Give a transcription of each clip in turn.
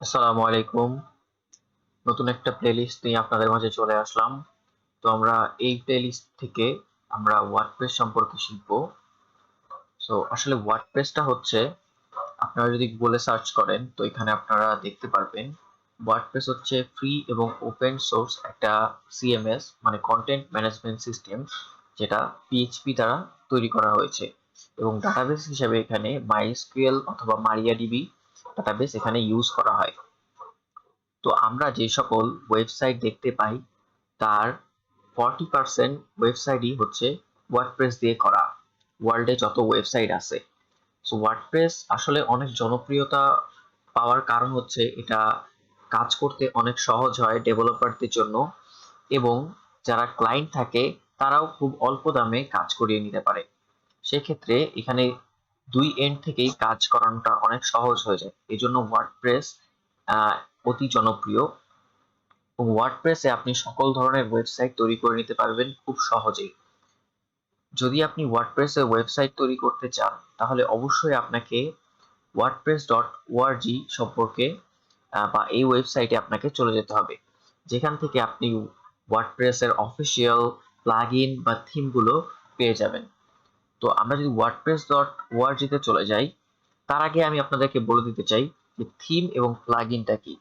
আসসালামু আলাইকুম। নতুন একটা প্লেলিস্ট নিয়ে আপনাদের মাঝে চলে আসলাম। তো আমরা এই প্লেলিস্ট থেকে আমরা ওয়ার্ডপ্রেস সম্পর্কে শিখব। আসলে ওয়ার্ডপ্রেসটা হচ্ছে, আপনারা যদি গুগলে সার্চ করেন তো এখানে আপনারা দেখতে পারবেন ওয়ার্ডপ্রেস হচ্ছে ফ্রি এবং ওপেন সোর্স একটা সিএমএস, মানে কন্টেন্ট ম্যানেজমেন্ট সিস্টেম, যেটা পিএইচপি দ্বারা তৈরি করা হয়েছে। এবং ডাটাবেস হিসেবে এখানে মাইএসকিউএল অথবা মারিয়াডিবি ডাটাবেস এখানে ইউজ করা হয়। তো আমরা যে সকল ওয়েবসাইট দেখতে পাই তার 40% ওয়েবসাইটই হচ্ছে ওয়ার্ডপ্রেস দিয়ে করা। ওয়ার্ল্ডে যত ওয়েবসাইট আছে, ওয়ার্ডপ্রেস আসলে অনেক জনপ্রিয়তা পাওয়ার কারণ হচ্ছে এটা কাজ করতে অনেক সহজ হয় ডেভেলপারদের জন্য, এবং যারা ক্লায়েন্ট থাকে তারাও খুব অল্প দামে কাজ করিয়ে নিতে পারে। সেক্ষেত্রে এখানে দুই এন্ড থেকেই কাজ করানোটা অনেক সহজ হয়ে যায়, এই জন্য ওয়ার্ডপ্রেস অতি জনপ্রিয়। এবং ওয়ার্ডপ্রেসে আপনি সকল ধরনের ওয়েবসাইট তৈরি করে নিতে পারবেন খুব সহজেই। যদি আপনি ওয়ার্ডপ্রেসে ওয়েবসাইট তৈরি করতে চান তাহলে অবশ্যই আপনাকে wordpress.org সম্পর্কে বা এই ওয়েবসাইটে আপনাকে চলে যেতে হবে, যেখান থেকে আপনি ওয়ার্ডপ্রেসের অফিসিয়াল প্লাগইন বা থিমগুলো পেয়ে যাবেন। তো আমরা যদি wordpress.org তে চলে যাই, তার আগে আমি আপনাদেরকে বলে দিতে চাই যে থিম এবং প্লাগইনটা কি।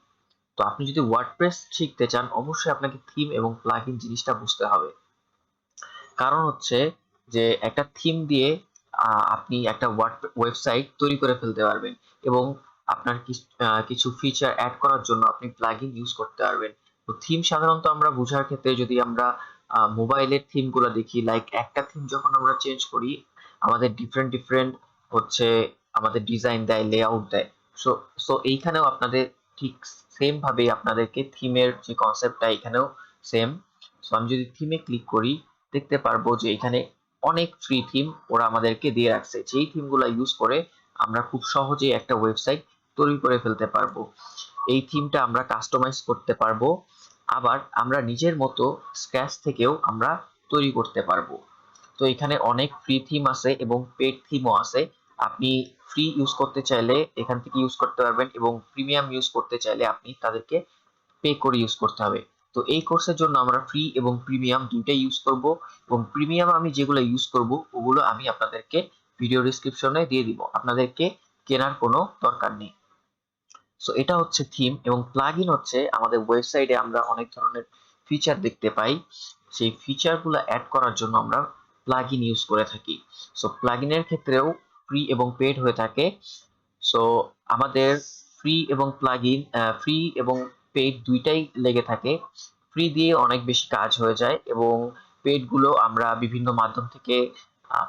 তো আপনি যদি ওয়ার্ডপ্রেস শিখতে চান অবশ্যই আপনাকে থিম এবং প্লাগইন জিনিসটা বুঝতে হবে। কারণ হচ্ছে যে একটা থিম দিয়ে আপনি একটা ওয়েবসাইট তৈরি করে ফেলতে পারবেন, এবং আপনার কিছু ফিচার অ্যাড করার জন্য আপনি প্লাগইন ইউজ করতে পারবেন। তো থিম সাধারণত আমরা বোঝার ক্ষেত্রে যদি আমরা মোবাইলের থিমগুলো দেখি, লাইক একটা থিম যখন আমরা চেঞ্জ করি আমাদের ডিফারেন্ট ডিফারেন্ট হচ্ছে আমাদের ডিজাইন দেয়, লেআউট দেয়। সো সো এইখানেও আপনাদের ঠিক সেম ভাবে আপনাদেরকে থিমের যে কনসেপ্টটা এখানেও সেম। সো আমি যদি থিমে ক্লিক করি দেখতে পারবো যে এখানে অনেক ফ্রি থিম ওরা আমাদেরকে দিয়ে রাখছে, যেই থিমগুলো ইউজ করে আমরা খুব সহজেই একটা ওয়েবসাইট তৈরি করে ফেলতে পারবো। এই থিমটা আমরা কাস্টমাইজ করতে পারবো, আবার আমরা নিজের মতো স্ক্র্যাচ থেকেও আমরা তৈরি করতে পারবো। তো এখানে অনেক ফ্রি থিম আছে এবং পেড থিমও আছে। আপনি ফ্রি ইউজ করতে চাইলে এখান থেকে ইউজ করতে পারবেন, এবং প্রিমিয়াম ইউজ করতে চাইলে আপনি তাদেরকে পে করে ইউজ করতে হবে। তো এই কোর্সের জন্য আমরা ফ্রি এবং প্রিমিয়াম দুইটাই ইউজ করব, এবং প্রিমিয়াম আমি যেগুলো ইউজ করব ওগুলো আমি আপনাদেরকে ভিডিও ডেসক্রিপশনে দিয়ে দিব, আপনাদেরকে কেনার কোনো দরকার নেই। সো এটা হচ্ছে থিম, এবং প্লাগইন হচ্ছে আমাদের ওয়েবসাইটে আমরা অনেক ধরনের ফিচার দেখতে পাই, সেই ফিচারগুলো অ্যাড করার জন্য আমরা প্লাগইন ইউজ করে থাকি। সো প্লাগইনের ক্ষেত্রেও ফ্রি এবং পেড হয়ে থাকে। সো আমাদের ফ্রি এবং প্লাগইন, ফ্রি এবং পেইড দুইটাই লেগে থাকে। ফ্রি দিয়ে অনেক বেশি কাজ হয়ে যায়, এবং পেইড গুলো আমরা বিভিন্ন মাধ্যম থেকে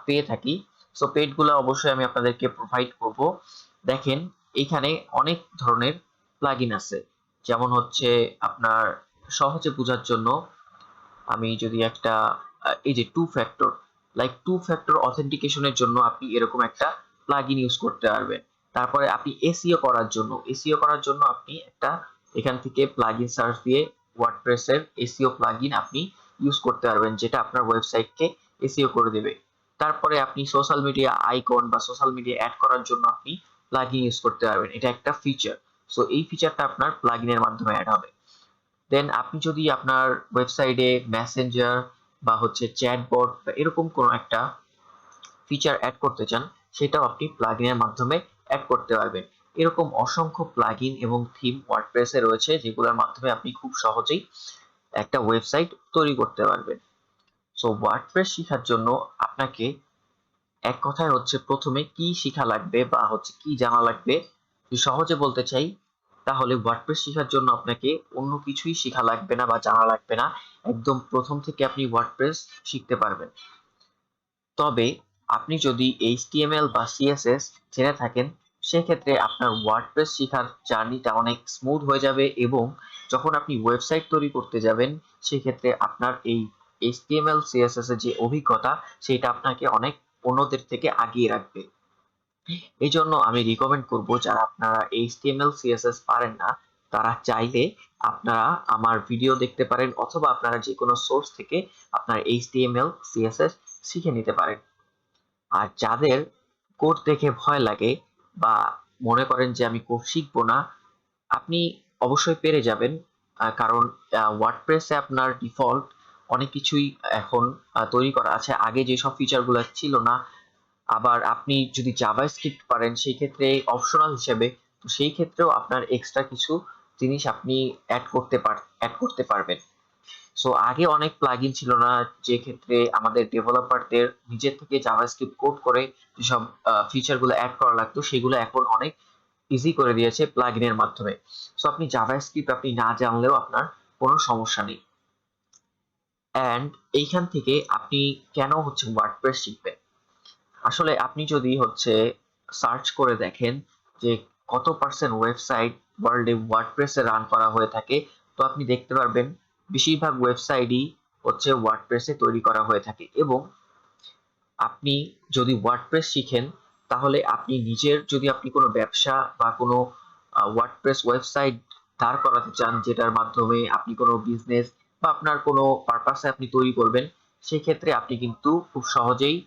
পেয়ে থাকি। সো পেইড গুলো অবশ্যই আমি আপনাদেরকে প্রোভাইড করব। দেখেন এখানে অনেক ধরনের প্লাগইন আছে, যেমন হচ্ছে আপনার সহজে বোঝার জন্য আমি যদি একটা এই যে two factor, like two factor অথেন্টিকেশনের জন্য আপনি এরকম একটা প্লাগইন ইউজ করতে পারবেন। তারপরে আপনি এসইও করার জন্য আপনি একটা এখান থেকে প্লাগইন সার্চ দিয়ে ওয়ার্ডপ্রেসের এসইও প্লাগইন আপনি ইউজ করতে পারবেন, যেটা আপনার ওয়েবসাইটকে এসইও করে দেবে। তারপরে আপনি সোশ্যাল মিডিয়া আইকন বা সোশ্যাল মিডিয়া অ্যাড করার জন্য আপনি প্লাগইন ইউজ করতে পারবেন, এটা একটা ফিচার। সো এই ফিচারটা আপনার প্লাগইনের মাধ্যমে অ্যাড হবে। দেন আপনি যদি আপনার ওয়েবসাইটে মেসেঞ্জার বা হচ্ছে চ্যাটবট বা এরকম কোনো একটা ফিচার অ্যাড করতে চান, সেটাও আপনি প্লাগইনের মাধ্যমে অ্যাড করতে পারবেন। এরকম অসংখ্য প্লাগইন এবং থিম ওয়ার্ডপ্রেসে রয়েছে, যেগুলোর মাধ্যমে আপনি খুব সহজেই একটা ওয়েবসাইট তৈরি করতে পারবেন। সো ওয়ার্ডপ্রেস শেখার জন্য আপনাকে এক কথায় হচ্ছে প্রথমে কি শিখা লাগবে বা হচ্ছে কি জানা লাগবে, যদি সহজে বলতে চাই তাহলে ওয়ার্ডপ্রেস শেখার জন্য আপনাকে অন্য কিছুই শেখা লাগবে না বা জানা লাগবে না, একদম প্রথম থেকে আপনি ওয়ার্ডপ্রেস শিখতে পারবেন। তবে আপনি যদি এইচটিএমএল বা সিএসএস জেনে থাকেন সেক্ষেত্রে আপনার ওয়ার্ডপ্রেস শেখার জার্নিটা অনেক স্মুথ হয়ে যাবে, এবং যখন আপনি ওয়েবসাইট তৈরি করতে যাবেন সেক্ষেত্রে আপনার এই এইচটিএমএল সিএসএস এর যে অভিজ্ঞতা সেটা আপনাকে অনেক অন্যদের থেকে আগিয়ে রাখবে। এই জন্য আমি রিকমেন্ড করব যারা আপনারা এইচটিএমএল সিএসএস পারেন না তারা চাইলে আপনারা আমার ভিডিও দেখতে পারেন, অথবা আপনারা যে কোনো সোর্স থেকে আপনার এইচটিএমএল সিএসএস শিখে নিতে পারেন। আর যাদের কোড দেখে ভয় লাগে বা মনে করেন যে আমি কোড শিখবো না, আপনি অবশ্যই পেরে যাবেন, কারণ ওয়ার্ডপ্রেসে আপনার ডিফল্ট অনেক কিছুই এখন তৈরি করা আছে। আগে যেসব ফিচারগুলো ছিল না, আবার আপনি যদি জাভাস্ক্রিপ্ট পারেন সেই ক্ষেত্রে অপশনাল হিসেবে, তো সেই ক্ষেত্রেও আপনার এক্সট্রা কিছু জিনিস আপনি অ্যাড করতে পারবেন। সো আগে অনেক প্লাগইন ছিল না, যে ক্ষেত্রে আমাদের ডেভেলপারদের নিজের থেকে জাভাস্ক্রিপ্ট কোড করে যেসব ফিচারগুলো অ্যাড করা লাগতো, সেগুলো এখন অনেক ইজি করে দিয়েছে প্লাগইনের মাধ্যমে। সো আপনি জাভাস্ক্রিপ্ট আপনি না জানলেও আপনার কোনো সমস্যা নেই। অ্যান্ড এইখান থেকে আপনি কেন ওয়ার্ডপ্রেস শিখবেন? আসলে আপনি যদি সার্চ করে দেখেন যে কত পার্সেন্ট ওয়েবসাইট ওয়ার্ল্ডে ওয়ার্ডপ্রেসে রান করা হয়ে থাকে, তো আপনি দেখতে পারবেন বেশিরভাগ ওয়েবসাইটই ওয়ার্ডপ্রেসে তৈরি করা হয়ে থাকে। এবং আপনি যদি ওয়ার্ডপ্রেস শিখেন, তাহলে আপনি নিজের যদি আপনি কোনো ব্যবসা বা কোনো ওয়ার্ডপ্রেস ওয়েবসাইট দাঁড় করাতে চান, যেটার মাধ্যমে আপনি কোনো বিজনেস বা আপনার কোনো পারপাসে আপনি তৈরি করবেন, সেই ক্ষেত্রে আপনি কিন্তু খুব সহজেই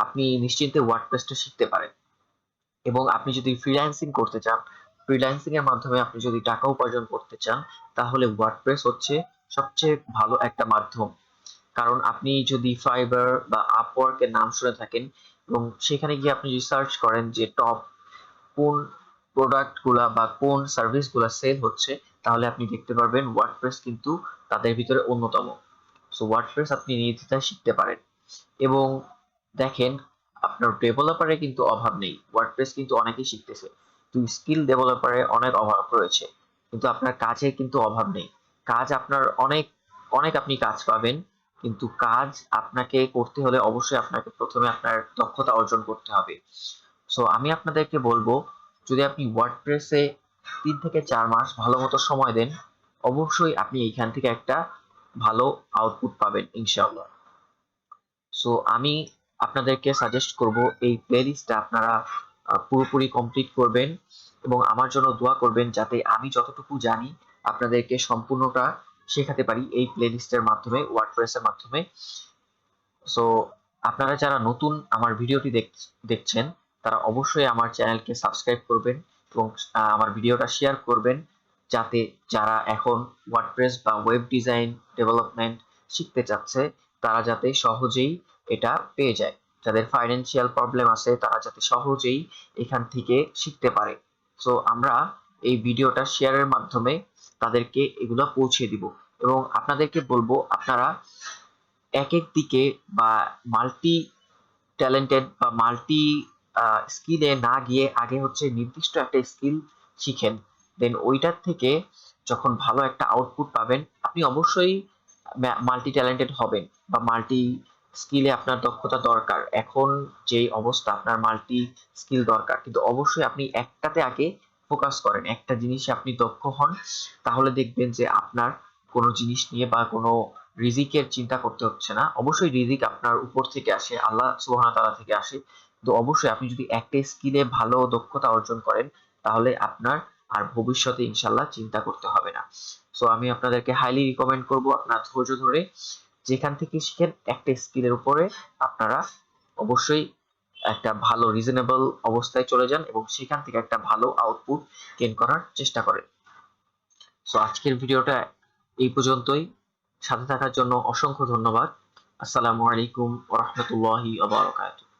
আপনি নিশ্চিন্তে ওয়ার্ডপ্রেসটা শিখতে পারেন। এবং আপনি যদি ফ্রিল্যান্সিং করতে চান, ফ্রিল্যান্সিং এর মাধ্যমে আপনি যদি টাকা উপার্জন করতে চান, তাহলে ওয়ার্ডপ্রেস সবচেয়ে ভালো একটা মাধ্যম। কারণ আপনি যদি ফাইবার বা আপওয়ার্ক এর নাম শুনে থাকেন, এবং সেখানে গিয়ে আপনি রিসার্চ করেন যে টপ কোন প্রোডাক্ট গুলা বা কোন সার্ভিস গুলা সেল হচ্ছে, তাহলে আপনি দেখতে পারবেন ওয়ার্ডপ্রেস কিন্তু তাদের ভিতরে অন্যতম। সো ওয়ার্ডপ্রেস আপনি নির্দ্বিধায় শিখতে পারেন। এবং দেখেন, আপনার ডেভেলপারের কিন্তু অভাব নেই, ওয়ার্ডপ্রেস কিন্তু অনেকেই শিখতেছে। তো স্কিল ডেভেলপারের অনেক অভাব রয়েছে, কিন্তু আপনার কাজের কিন্তু অভাব নেই। কাজ আপনার অনেক অনেক আপনি কাজ পাবেন, কিন্তু কাজ আপনাকে করতে হলে অবশ্যই আপনাকে প্রথমে আপনার দক্ষতা অর্জন করতে হবে। সো আমি আপনাদেরকে বলবো, যদি আপনি ওয়ার্ডপ্রেসে 3 থেকে 4 মাস ভালো মতো সময় দেন, অবশ্যই আপনি এইখান থেকে একটা ভালো আউটপুট পাবেন ইনশাআল্লাহ। সো আমি আপনাদেরকে সাজেস্ট করব এই প্লেলিস্টটা আপনারা পুরোপুরি কমপ্লিট করবেন, এবং আমার জন্য দোয়া করবেন যাতে আমি যতটুকু জানি আপনাদেরকে সম্পূর্ণটা শেখাতে পারি এই প্লেলিস্টের মাধ্যমে, ওয়ার্ডপ্রেসের মাধ্যমে। সো আপনারা যারা নতুন আমার ভিডিওটি দেখছেন, তারা অবশ্যই আমার চ্যানেলকে সাবস্ক্রাইব করবেন এবং আমার ভিডিওটা শেয়ার করবেন, যাতে যারা এখন ওয়ার্ডপ্রেস বা ওয়েব ডিজাইন ডেভেলপমেন্ট শিখতে চাচ্ছে, তারা যাতে সহজেই এটা পেয়ে যায়। যাদের ফাইন্যান্সিয়াল প্রবলেম আছে, তারা যাতে সহজেই এখান থেকে শিখতে পারে। সো আমরা এই ভিডিওটা শেয়ারের মাধ্যমে তাদেরকে এগুলো পৌঁছে দিব। এবং আপনাদেরকে বলবো, আপনারা একেক দিকে বা মাল্টি ট্যালেন্টেড বা মাল্টি স্কিলে না গিয়ে আগে নির্দিষ্ট একটা স্কিল শিখেন। দেন ওইটার থেকে যখন ভালো একটা আউটপুট পাবেন, আপনি অবশ্যই মাল্টি ট্যালেন্টেড হবেন বা মাল্টি স্কিলে আপনার দক্ষতা দরকার। এখন যে অবস্থা, আপনার মাল্টি স্কিল দরকার, কিন্তু অবশ্যই আপনি একটাতে আগে ফোকাস করেন, একটা জিনিসে আপনি দক্ষ হন, তাহলে দেখবেন যে আপনার কোনো জিনিস নিয়ে বা কোনো রিজিকের চিন্তা করতে হচ্ছে না। অবশ্যই রিজিক আপনার উপর থেকে আসে, আল্লাহ সুবহানাহু ওয়া তাআলা থেকে আসে, কিন্তু অবশ্যই আপনি যদি একটা স্কিলে ভালো দক্ষতা অর্জন করেন, তাহলে আপনার আর ভবিষ্যতে ইনশাল্লাহ চিন্তা করতে হবে না। সো আমি আপনাদেরকে হাইলি রিকমেন্ড করব, আপনার ধৈর্য ধরে যেখান থেকে শিখেন একটা স্কিলের উপরে আপনারা অবশ্যই একটা ভালো রিজনেবল অবস্থায় চলে যান এবং সেখান থেকে একটা ভালো আউটপুট গেইন করার চেষ্টা করেন। সো আজকের ভিডিওটা এই পর্যন্তই। সাথে থাকার জন্য অসংখ্য ধন্যবাদ। আসসালামু আলাইকুম ওয়া রাহমাতুল্লাহি ওয়া বারাকাতুহু।